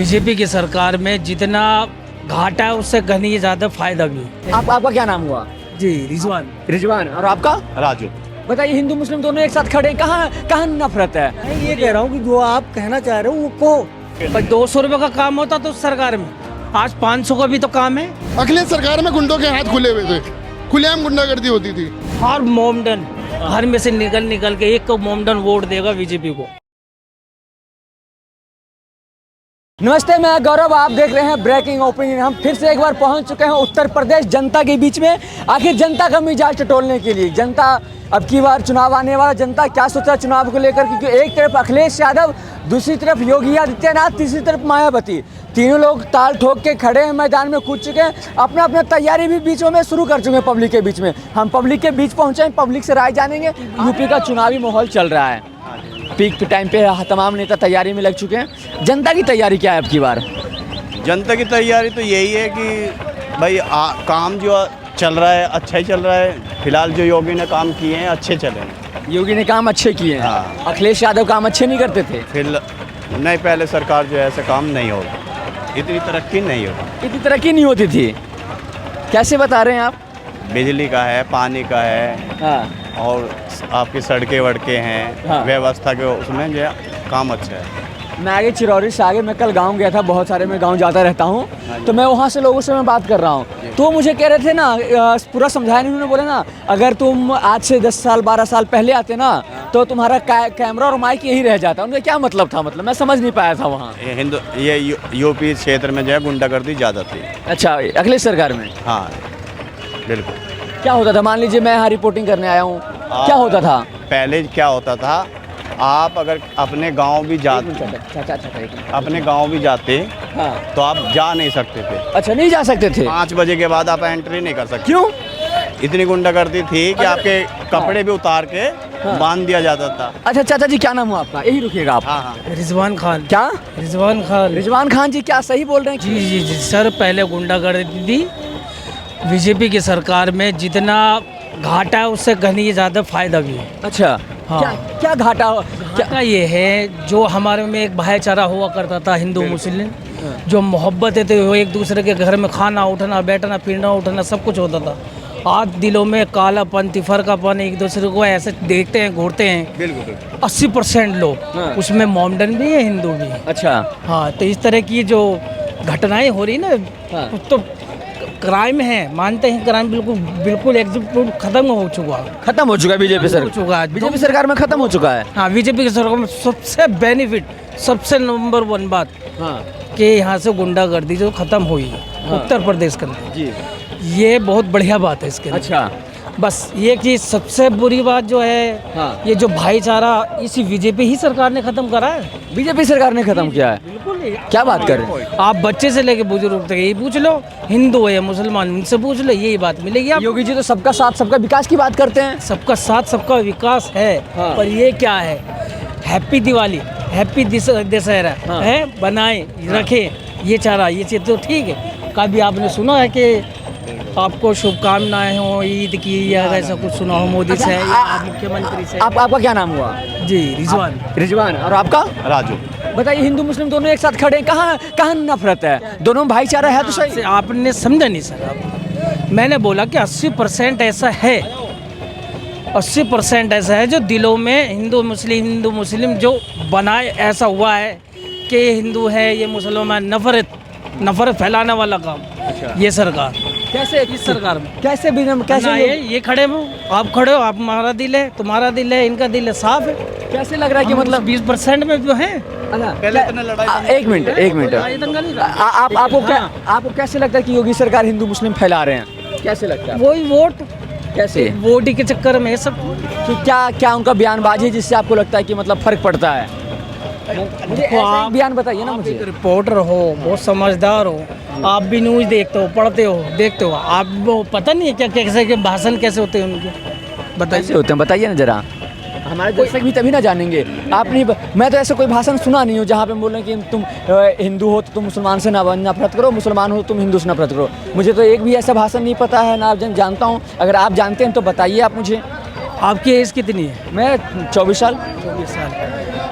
BJP की सरकार में जितना घाटा है उससे कहीं ज्यादा फायदा भी है। आपका क्या नाम हुआ? जी रिजवान। रिजवान। और आपका? राजू। बताइए, हिंदू मुस्लिम दोनों एक साथ खड़े, कहाँ नफरत है? मैं ये कह रहा हूँ कि जो आप कहना चाह रहे हो वो को 200 रुपए का काम होता तो उस सरकार में आज 500 का भी तो काम है। अखिलेश सरकार में गुंडों के हाथ खुले हुए थे, खुलेआम गुंडागर्दी होती थी। हर मोमडन घर में से निकल के एक मोमडन वोट देगा बीजेपी को। नमस्ते, मैं गौरव, आप देख रहे हैं ब्रेकिंग ओपिनियन। हम फिर से एक बार पहुंच चुके हैं उत्तर प्रदेश जनता के बीच में। आखिर जनता का मिजाज टटोलने के लिए, जनता अब की बार चुनाव आने वाला, जनता क्या सोच रहा है चुनाव को लेकर, क्योंकि एक तरफ अखिलेश यादव, दूसरी तरफ योगी आदित्यनाथ, तीसरी तरफ मायावती, तीनों लोग ताल ठोक के खड़े हैं, मैदान में कूद चुके हैं, अपना अपना तैयारी भी बीचों में शुरू कर चुके हैं पब्लिक के बीच में। हम पब्लिक के बीच पहुंचे हैं, पब्लिक से राय जानेंगे। यूपी का चुनावी माहौल चल रहा है, पीक टाइम पे तमाम नेता तैयारी में लग चुके हैं। जनता की तैयारी क्या है अब की बार? जनता की तैयारी तो यही है कि भाई काम जो चल रहा है अच्छा ही चल रहा है। फिलहाल जो योगी ने काम किए हैं अच्छे चले हैं। योगी ने काम अच्छे किए हैं। हाँ। अखिलेश यादव काम अच्छे नहीं करते थे। फिर नहीं, पहले सरकार जो है ऐसा काम नहीं होगा, इतनी तरक्की नहीं होगी। इतनी तरक्की नहीं होती थी। कैसे बता रहे हैं आप? बिजली का है, पानी का है, हाँ। और आपकी सड़कें वड़कें हैं। हाँ। व्यवस्था के उसमें जो है काम अच्छा है। मैं आगे चिरौरी से आगे, मैं कल गांव गया था, बहुत सारे मैं गांव जाता रहता हूं, तो मैं वहां से लोगों से मैं बात कर रहा हूं, तो मुझे कह रहे थे ना, पूरा समझाया नहीं, उन्होंने बोला ना, अगर तुम आज से 10 साल 12 साल पहले आते ना तो तुम्हारा कैमरा और माइक यही रह जाता। उनका क्या मतलब था? मतलब मैं समझ नहीं पाया था वहाँ। ये यूपी क्षेत्र में जो है गुंडागर्दी ज़्यादा थी। अच्छा, अखिलेश सरकार में? हाँ बिल्कुल। क्या होता था? मान लीजिए मैं यहाँ रिपोर्टिंग करने आया हूँ, क्या होता था पहले? क्या होता था, आप अगर अपने गांव भी जाते, अपने गांव भी जाते, हाँ। तो आप जा नहीं सकते थे। अच्छा, नहीं जा सकते थे? 5 बजे के बाद आप एंट्री नहीं कर सकते। क्यों? इतनी गुंडागर्दी थी कि आपके कपड़े भी उतार के बांध दिया जाता था। अच्छा, चाचा जी क्या नाम हुआ आपका? यही रुकिएगा आप। हाँ हाँ। रिजवान खान। क्या? रिजवान खान। रिजवान खान जी, क्या सही बोल रहे हैं? जी जी जी सर, पहले गुंडागर्दी थी। बीजेपी की सरकार में जितना घाटा है उससे कहीं ज्यादा फायदा भी है। अच्छा। हाँ। क्या घाटा? घाटा ये है, जो हमारे में एक भाईचारा हुआ करता था हिंदू मुस्लिम, जो मोहब्बतें थे, वो एक दूसरे के घर में खाना उठना, बैठना, पीना उठना, सब कुछ होता था। आज दिलों में कालापन, तिफरकापन, एक दूसरे को ऐसे देखते हैं, घूरते हैं। बिल्कुल। 80% लोग, उसमें मोमडन भी है, हिंदू भी है। अच्छा। हाँ, तो इस तरह की जो घटनाएं हो रही ना, कुछ तो क्राइम है, मानते हैं क्राइम बिल्कुल बिल्कुल एग्जीक्यूट खत्म हो चुका है। खत्म हो चुका है बीजेपी सरकार? बीजेपी सरकार में खत्म हो चुका है। हाँ, बीजेपी की सरकार में सबसे बेनिफिट, सबसे नंबर 1 बात, हाँ। कि यहाँ से गुंडागर्दी जो खत्म हुई है उत्तर प्रदेश के अंदर, जी, ये बहुत बढ़िया बात है इसके अंदर। अच्छा। बस ये चीज सबसे बुरी बात जो है, हाँ। ये जो भाईचारा इसी बीजेपी ही सरकार ने खत्म करा है। बीजेपी सरकार ने खत्म किया है? बिल्कुल। क्या बात कर रहे हैं आप? बच्चे से लेके बुजुर्ग तक यही पूछ लो, हिंदू है या मुसलमान, उनसे पूछ लो, यही बात मिलेगी आप। योगी जी तो सबका साथ सबका विकास की बात करते हैं। सबका साथ सबका विकास है, हाँ। पर ये क्या है, हैप्पी दिवाली, हैप्पी दशहरा हाँ। है, बनाए रखे, ये चारा, ये चीज तो ठीक है। कभी आपने सुना है कि आपको शुभकामनाएं हो ईद की, या ऐसा कुछ सुना हो मोदी से या आप मुख्यमंत्री से? आपका क्या नाम हुआ? जी रिजवान। रिजवान। और आपका? राजू। बताइए, हिंदू मुस्लिम दोनों एक साथ खड़े हैं, कहाँ नफरत है? दोनों में भाईचारा है तो सही। आपने समझा नहीं सर। आप, मैंने बोला कि 80% ऐसा है, 80% ऐसा है जो दिलों में हिंदू मुस्लिम जो बनाए, ऐसा हुआ है कि हिंदू है ये मुसलमान, नफरत फैलाने वाला काम। अच्छा। ये सरकार कैसे? इस सरकार में कैसे कैसे ये खड़े हो, आप खड़े हो, आप, हमारा दिल है, तुम्हारा दिल है, इनका दिल है, साफ है। कैसे लग रहा है कि मतलब 20% में जो है। पहले इतना लड़ाई। एक मिनट आपको कैसे लगता है कि योगी सरकार हिंदू मुस्लिम फैला रहे हैं? कैसे लगता है? वही वोट, कैसे? वोट ही के चक्कर में सब। कि क्या उनका बयानबाजी है जिससे आपको लगता है कि मतलब फर्क पड़ता है? मुझे ऐसा एक बयान बताइए ना। मुझे, एक रिपोर्टर हो, बहुत समझदार हो, आप भी न्यूज़ देखते हो, पढ़ते हो, देखते हो, आप वो पता नहीं है क्या कैसे के भाषण कैसे होते हैं उनके? कैसे होते हैं बताइए ना जरा, हमारे दर्शक भी तभी ना जानेंगे। आप नहीं, मैं तो ऐसा कोई भाषण सुना नहीं हूँ जहाँ पे बोल रहे हैं कि तुम हिंदू हो तो तुम मुसलमान से नफरत करो, मुसलमान हो तो तुम हिंदू से नफरत करो। मुझे तो एक भी ऐसा भाषण नहीं पता है, ना जानता हूँ। अगर आप जानते हैं तो बताइए आप मुझे। आपकी एज कितनी है? मैं 24 साल। 24 साल।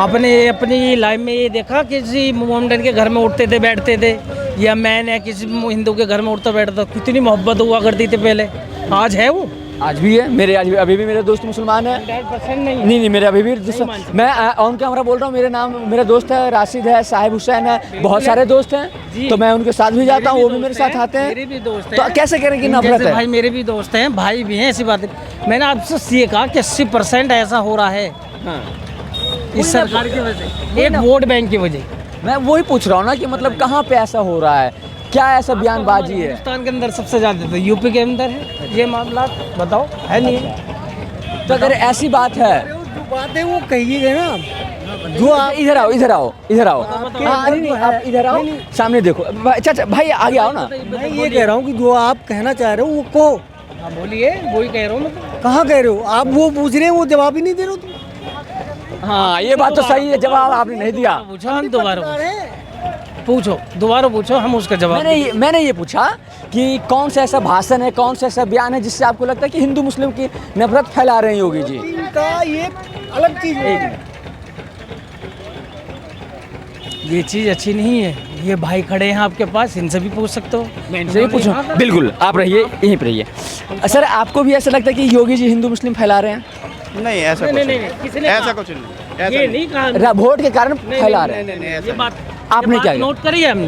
आपने अपनी लाइफ में ये देखा किसी मोहम्मदन के घर में उठते थे बैठते थे, या मैंने किसी हिंदू के घर में उठता बैठता, कितनी मोहब्बत हुआ करती थी पहले, आज है वो? आज भी है। मेरे आज भी, अभी भी मेरे दोस्त मुसलमान है। 100% नहीं। नहीं मेरे अभी भी मैं ऑन कैमरा बोल रहा हूँ, मेरे दोस्त है, राशिद है, साहिब हुसैन है, बहुत सारे दोस्त हैं, तो मैं उनके साथ भी जाता हूँ, वो भी मेरे साथ आते हैं। मेरे भी दोस्त हैं। तो कैसे करें कि नफरत है? भाई मेरे भी दोस्त हैं, भाई भी हैं, ऐसी बात है। मैंने आपसे ये कहा कि 80% ऐसा हो रहा है इस सरकार की वजह से, एक वोट बैंक की वजह। मैं वही पूछ रहा हूँ ना कि मतलब कहाँ पे ऐसा हो रहा है, क्या ऐसा बयानबाजी है? हिंदुस्तान के अंदर सबसे ज़्यादा तो यूपी के अंदर है ये मामला, बताओ है नहीं है? तो अगर ऐसी बात है, जो बात है वो कहिएगा ना। जो आप इधर आओ हाँ, नहीं, आप इधर आओ, सामने देखो चाचा भाई, आगे आओ ना। मैं ये कह रहा हूँ कि जो आप कहना चाह रहे हो वो को हाँ बोलिए, वही कह रहा हूँ मैं तो। कहाँ कह रहे हो आप? वो पूछ रहे हैं, वो जवाब ही नहीं दे रहे हो तुम। हाँ ये बात तो सही है, जवाब आपने नहीं दिया। पूछो, हम दोबारा पूछो, दोबारा पूछो, हम उसका जवाब। मैंने ये पूछा कि कौन सा ऐसा भाषण है, कौन सा ऐसा बयान है जिससे आपको लगता है कि हिंदू मुस्लिम की नफरत फैला रहे हैं योगी जी? इनका ये अलग चीज है। ये चीज़ अच्छी नहीं है। ये भाई खड़े हैं आपके पास, इनसे भी पूछ सकते हो। मैं इनसे भी पूछूं? बिल्कुल, आप रहिए यहीं पर रहिए। सर आपको भी ऐसा लगता है कि योगी जी हिंदू मुस्लिम फैला रहे हैं? नहीं ऐसा कुछ नहीं, किसी ने ऐसा कहा? कुछ नहीं, ये नहीं कहा, वोट के कारण फैला रहे हैं। नहीं ये बात आपने क्या नोट करी है हमने?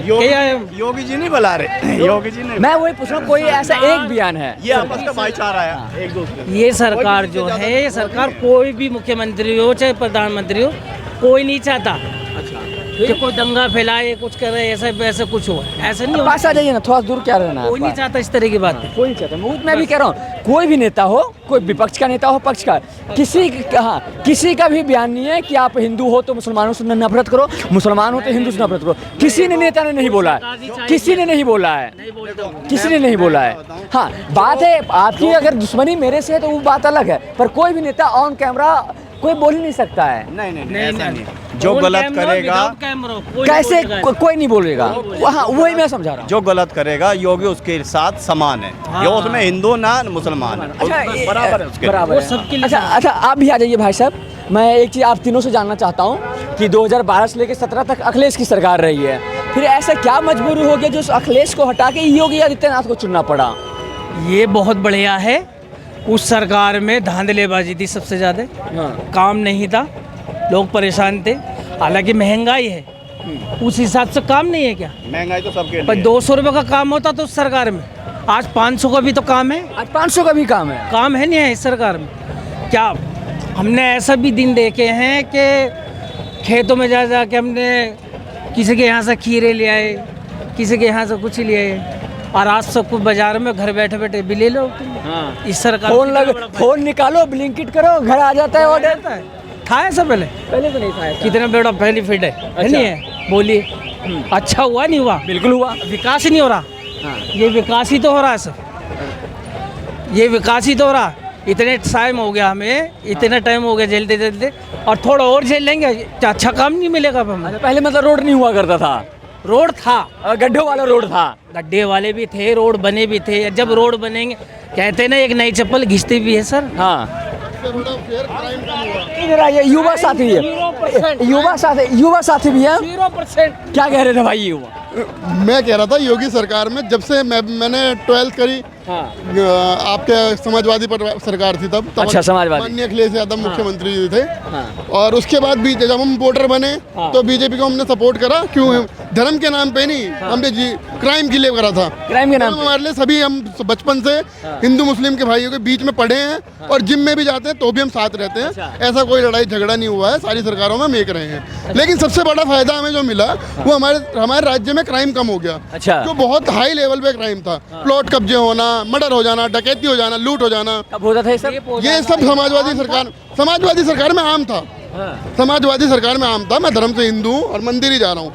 योगी जी नहीं बुला रहे, योगी जी नहीं। मैं वही पूछ रहा हूँ, कोई ऐसा एक बयान है? ये आपस का भाईचारा है एक दूसरे। ये सरकार जो है, ये सरकार कोई भी मुख्यमंत्री हो चाहे प्रधानमंत्री हो, कोई नहीं चाहता कि कोई दंगा फैलाए, कुछ करे, ऐसा वैसे कुछ हो, ऐसा नहीं पास आ जाइए ना, थोड़ा दूर क्या रहना है? कोई नहीं चाहता इस तरह की बात। कोई नहीं चाहता। मैं भी कह रहा हूँ, कोई भी नेता हो, कोई विपक्ष का नेता हो, पक्ष का, किसी का भी बयान नहीं है कि आप हिंदू हो तो मुसलमानों से नफरत करो, मुसलमान हो तो हिंदू से नफरत करो। किसी ने नेता ने नहीं बोला है, किसी ने नहीं बोला है, किसी ने नहीं बोला है। हाँ बात है आपकी, अगर दुश्मनी मेरे से है तो वो बात अलग है, पर कोई भी नेता ऑन कैमरा कोई बोल ही नहीं सकता है। नहीं ऐसा नहीं। जो गलत करेगा कैसे कोई नहीं बोलेगा। हाँ वही मैं समझा रहा हूँ। जो गलत करेगा योगी उसके साथ समान है। ये उसमें हिंदू ना मुसलमान है, बराबर है उसके। बराबर है। अच्छा आप भी आ जाइए भाई साहब। मैं एक चीज़ आप तीनों से जानना चाहता हूँ कि 2012 से लेकर 17 तक अखिलेश की सरकार रही है, फिर ऐसा क्या मजबूरी हो गया जो अखिलेश को हटा के योगी आदित्यनाथ को चुनना पड़ा? ये बहुत बढ़िया है। उस सरकार में धांधलेबाजी थी सबसे ज़्यादा, काम नहीं था, लोग परेशान थे। हालांकि महंगाई है, उस हिसाब से काम नहीं है क्या? महंगाई तो सबके पर 200 रुपये का काम होता तो उस सरकार में, आज 500 का भी तो काम है। आज 500 का भी काम है नहीं है इस सरकार में? क्या हमने ऐसा भी दिन देखे हैं कि खेतों में जा जा के हमने किसी के यहाँ से खीरे ले आए, किसी के यहाँ से कुछ ले आए, और आज सब कुछ बाजार में घर बैठे बैठे भी ले लो। हाँ। इस सरकार फोन निकालो, ब्लिंकिट करो, घर आ जाता है ऑर्डर। था ऐसा पहले तो नहीं था। कितना बड़ा बेनिफिट है नहीं है? बोलिए अच्छा हुआ नहीं हुआ? बिल्कुल हुआ। विकास ही नहीं हो रहा। ये विकास ही तो हो रहा है सर, ये विकास ही तो हो रहा। इतने टाइम हो गया हमें, इतना टाइम हो गया झेलते झेलते, और थोड़ा और झेल लेंगे, अच्छा काम नहीं मिलेगा हमें। पहले मतलब रोड नहीं हुआ करता था? रोड था, गड्ढों वाला रोड था। गड्ढे वाले भी थे, रोड बने भी थे। जब रोड बनेंगे, कहते ना एक नई चप्पल घिसती भी है सर। हाँ इधर आइए, युवा साथी है, युवा साथी भी है। 0%। क्या कह रहे थे भाई ये युवा? मैं कह रहा था योगी सरकार में जब से मैंने 12th करी, हाँ। आपके समाजवादी सरकार थी तब अच्छा, समाजवादी। माननीय अखिलेश यादव मुख्यमंत्री जी थे। हाँ। और उसके बाद भी जब हम वोटर बने तो बीजेपी को हमने सपोर्ट करा। क्यों? धर्म के नाम पे नहीं, हमने क्राइम के लिए करा था। क्राइम के नाम पे हमारे लिए सभी, हम बचपन से हिंदू मुस्लिम के भाइयों के बीच में पढ़े हैं, और जिम में भी जाते हैं तो भी हम साथ रहते हैं। ऐसा कोई लड़ाई झगड़ा नहीं हुआ है, सारी सरकारों में हम एक रहे हैं। लेकिन सबसे बड़ा फायदा हमें जो मिला वो हमारे राज्य में क्राइम कम हो गया। अच्छा। जो बहुत हाई लेवल पे क्राइम था, प्लॉट कब्जे होना, मर्डर हो जाना, डकैती हो जाना, लूट हो जाना, कब होता था ये सब? ये सब समाजवादी सरकार में आम था। समाजवादी सरकार में आम था। मैं धर्म से हिंदू हूँ और मंदिर ही जा रहा हूँ,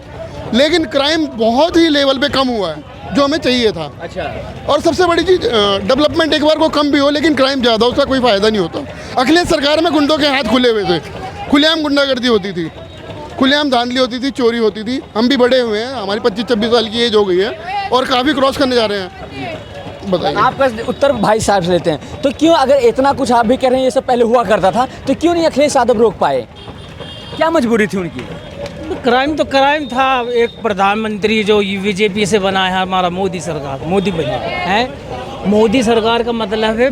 लेकिन क्राइम बहुत ही लेवल पे कम हुआ है जो हमें चाहिए था। अच्छा। और सबसे बड़ी चीज़, डेवलपमेंट एक बार को कम भी हो लेकिन क्राइम ज़्यादा, उसका कोई फ़ायदा नहीं होता। अखिलेश सरकार में गुंडों के हाथ खुले हुए थे, खुलेआम गुंडागर्दी होती थी, खुलेआम धांधली होती थी, चोरी होती थी। हम भी बड़े हुए हैं, हमारी 25-26 साल की एज हो गई है और काफ़ी क्रॉस करने जा रहे हैं। बताइए। आपका उत्तर भाई साहब से लेते हैं, तो क्यों अगर इतना कुछ आप भी कह रहे हैं ये सब पहले हुआ करता था, तो क्यों नहीं अखिलेश यादव रोक पाए? क्या मजबूरी थी उनकी? क्राइम तो क्राइम था। एक प्रधानमंत्री जो बीजेपी से बना है हमारा मोदी सरकार, मोदी बना है। मोदी सरकार का मतलब है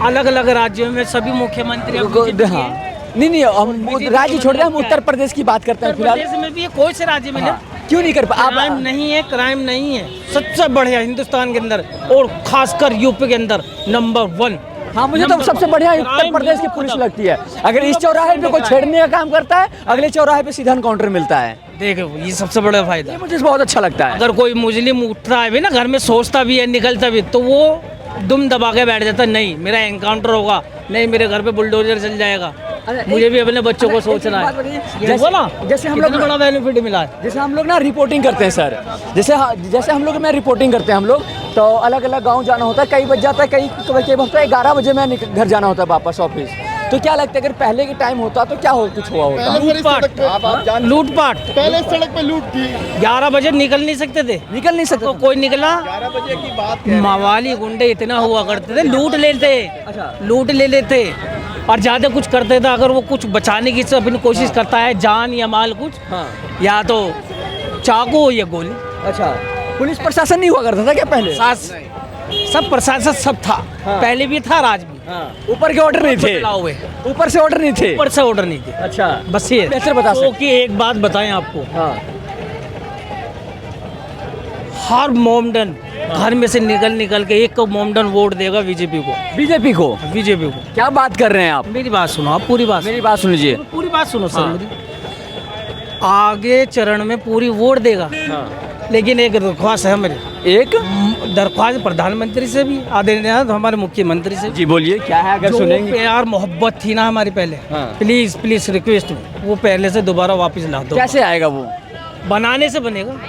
अलग अलग राज्यों में सभी मुख्यमंत्री अब BJP के हाँ। हैं। नहीं हम राज्य छोड़ रहे हैं, हम उत्तर प्रदेश की बात करते हैं उत्तर फिलहाल। प्रदेश में भी है, कोई से राज्य में हाँ, नहीं। क्यों नहीं कर पा क्राइम नहीं है, क्राइम नहीं है। सबसे बढ़िया हिंदुस्तान के अंदर और खासकर यूपी के अंदर नंबर 1। हाँ, मुझे तो सबसे बढ़िया उत्तर प्रदेश की पुलिस लगती है। अगर इस चौराहे पे कोई छेड़ने का काम करता है, अगले चौराहे पे सीधा एनकाउंटर मिलता है। देखो ये सबसे बड़ा फायदा। ये मुझे बहुत अच्छा लगता है। अगर कोई मुस्लिम उठता है भी ना घर में, सोचता भी है, निकलता भी, तो वो दुम दबा के बैठ जाता, नहीं मेरा एनकाउंटर होगा, नहीं मेरे घर पे बुलडोजर चल जाएगा। मुझे भी अपने बच्चों को सोचना है। जैसे हम लोग बड़ा बेनिफिट मिला है। जैसे हम लोग ना रिपोर्टिंग करते हैं सर, जैसे हम लोग में रिपोर्टिंग करते हैं हम लोग, तो अलग अलग गांव जाना होता है, कई बज जाता है, कई होता है 11 बजे मैं घर जाना होता है वापस ऑफिस। तो क्या लगता है अगर पहले के टाइम होता तो क्या कुछ हुआ होता? लूटपाट, पहले सड़क पे लूट थी। 11 बजे निकल नहीं सकते थे। निकल नहीं सकते। तो कोई निकला, 11 बजे की बात मवाली गुंडे इतना हुआ करते थे, लूट लेते, अच्छा। लूट ले लेते और ज़्यादा कुछ करते थे। अगर वो कुछ बचाने की अपनी कोशिश करता है, जान या माल कुछ, हाँ। या तो चाकू या गोली। अच्छा, पुलिस प्रशासन नहीं हुआ करता था क्या पहले? सब प्रशासन सब था। हाँ। पहले भी था, आज भी। ऊपर के ऑर्डर नहीं थे, चलाओ हुए, ऊपर से ऑर्डर नहीं थे। ऊपर से ऑर्डर नहीं थे। अच्छा, बस ये बेहतर बता सकते। कि एक बात बताएं आपको, हाँ। हर मोमडन घर में से निकल के एक को मोमडन वोट देगा बीजेपी को। बीजेपी को? बीजेपी को। क्या बात कर रहे हैं आप? मेरी बात सुनो, आप पूरी बात मेरी बात सुन लीजिए। पूरी बात सुनो सर हाँ। मेरी। आगे चरण में पूरी वोट देगा, लेकिन एक दरख्वास्त है मेरी, एक दरख्वास्त प्रधानमंत्री से भी, आदरणीय हमारे मुख्यमंत्री से। जी बोलिए, क्या है अगर जो सुनेंगे? प्यार मोहब्बत थी ना हमारी पहले, हाँ। प्लीज प्लीज रिक्वेस्ट, वो पहले से दोबारा वापस ला दो। कैसे आएगा वो? बनाने से बनेगा।